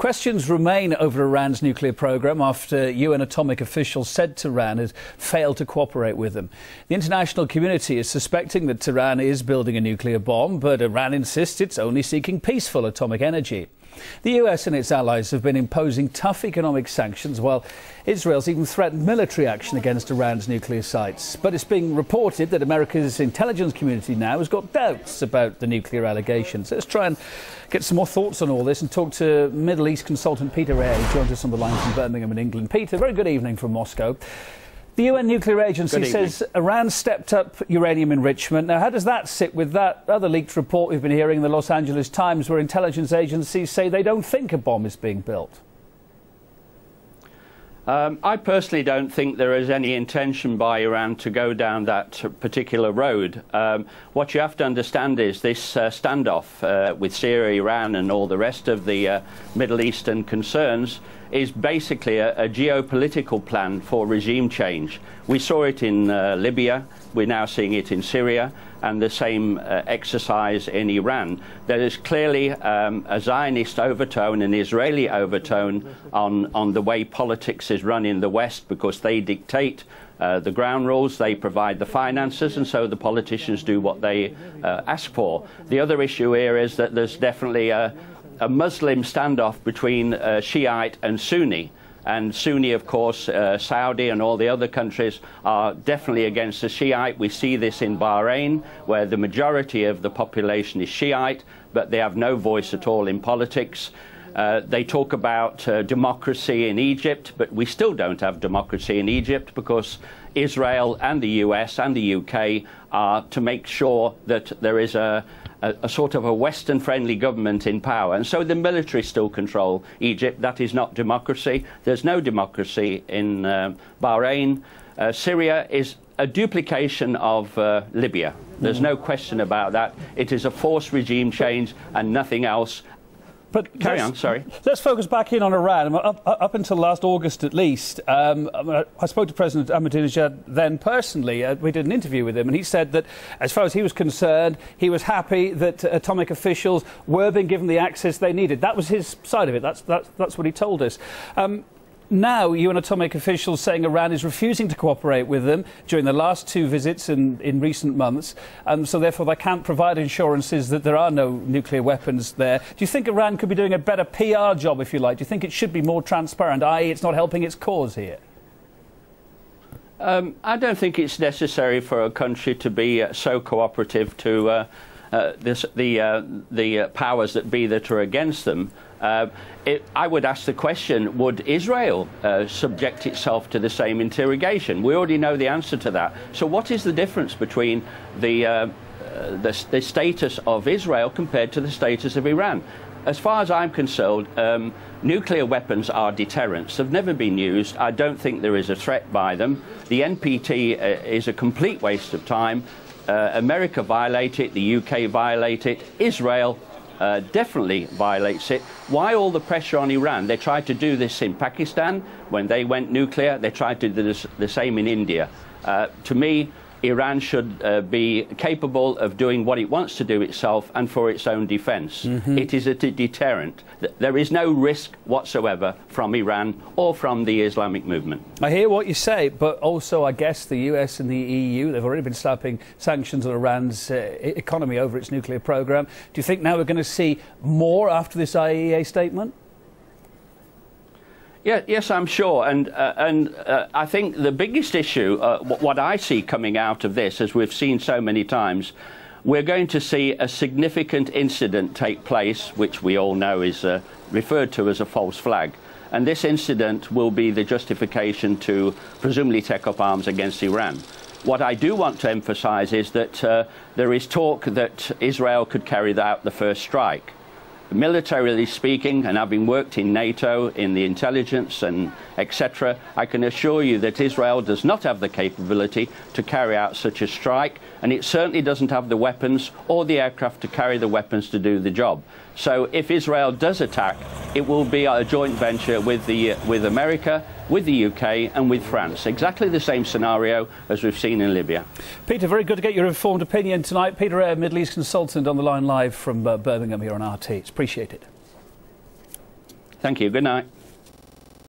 Questions remain over Iran's nuclear programme after UN atomic officials said Tehran had failed to cooperate with them. The international community is suspecting that Tehran is building a nuclear bomb, but Iran insists it's only seeking peaceful atomic energy. The US and its allies have been imposing tough economic sanctions, while Israel's even threatened military action against Iran's nuclear sites. But it's being reported that America's intelligence community now has got doubts about the nuclear allegations. Let's try and get some more thoughts on all this and talk to Middle East consultant Peter EYRE, who joins us on the line from Birmingham in England. Peter, very good evening from Moscow. The UN Nuclear Agency says Iran stepped up uranium enrichment. Now, how does that sit with that other leaked report we've been hearing in the Los Angeles Times, where intelligence agencies say they don't think a bomb is being built? I personally don't think there is any intention by Iran to go down that particular road. What you have to understand is this standoff with Syria, Iran and all the rest of the Middle Eastern concerns is basically a geopolitical plan for regime change. We saw it in Libya, we're now seeing it in Syria, and the same exercise in Iran. There is clearly a Zionist overtone, an Israeli overtone on the way politics is run in the West, because they dictate the ground rules, they provide the finances, and so the politicians do what they ask for. The other issue here is that there's definitely a Muslim standoff between Shiite and Sunni. And Sunni, of course, Saudi and all the other countries are definitely against the Shiite. We see this in Bahrain, where the majority of the population is Shiite, but they have no voice at all in politics. They talk about democracy in Egypt, but we still don't have democracy in Egypt, because Israel and the US and the UK are to make sure that there is a sort of a Western-friendly government in power. And so the military still control Egypt. That is not democracy. There's no democracy in Bahrain. Syria is a duplication of Libya. There's no question about that. It is a forced regime change and nothing else. But carry on, sorry. Let's focus back in on Iran. Up until last August, at least, I spoke to President Ahmadinejad then personally. We did an interview with him, and he said that, as far as he was concerned, he was happy that atomic officials were being given the access they needed. That was his side of it. That's what he told us. Now, UN atomic officials saying Iran is refusing to cooperate with them during the last two visits in recent months, so therefore they can't provide assurances that there are no nuclear weapons there. Do you think Iran could be doing a better PR job, if you like? Do you think it should be more transparent, i.e. it's not helping its cause here? I don't think it's necessary for a country to be so cooperative to the powers that be that are against them. I would ask the question, would Israel subject itself to the same interrogation? We already know the answer to that. So what is the difference between the status of Israel compared to the status of Iran? As far as I'm concerned, nuclear weapons are deterrents. They've never been used. I don't think there is a threat by them. The NPT is a complete waste of time. America violates it, the UK violate it, Israel definitely violates it. Why all the pressure on Iran? They tried to do this in Pakistan when they went nuclear. They tried to do the same in India. To me, Iran should be capable of doing what it wants to do itself and for its own defence. It is a deterrent. There is no risk whatsoever from Iran or from the Islamic movement. I hear what you say, but also I guess the US and the EU, they've already been slapping sanctions on Iran's economy over its nuclear programme. Do you think now we're going to see more after this IAEA statement? Yeah, yes, I'm sure, and I think the biggest issue, what I see coming out of this, as we've seen so many times, we're going to see a significant incident take place, which we all know is referred to as a false flag. And this incident will be the justification to presumably take up arms against Iran. What I do want to emphasise is that there is talk that Israel could carry out the first strike. Militarily speaking, and having worked in NATO, in the intelligence and etc., I can assure you that Israel does not have the capability to carry out such a strike, and it certainly doesn't have the weapons or the aircraft to carry the weapons to do the job. So if Israel does attack, it will be a joint venture with America, with the UK and with France. Exactly the same scenario as we've seen in Libya. Peter, very good to get your informed opinion tonight. Peter EYRE, Middle East consultant, on the line live from Birmingham here on RT. It's appreciated. Thank you. Good night.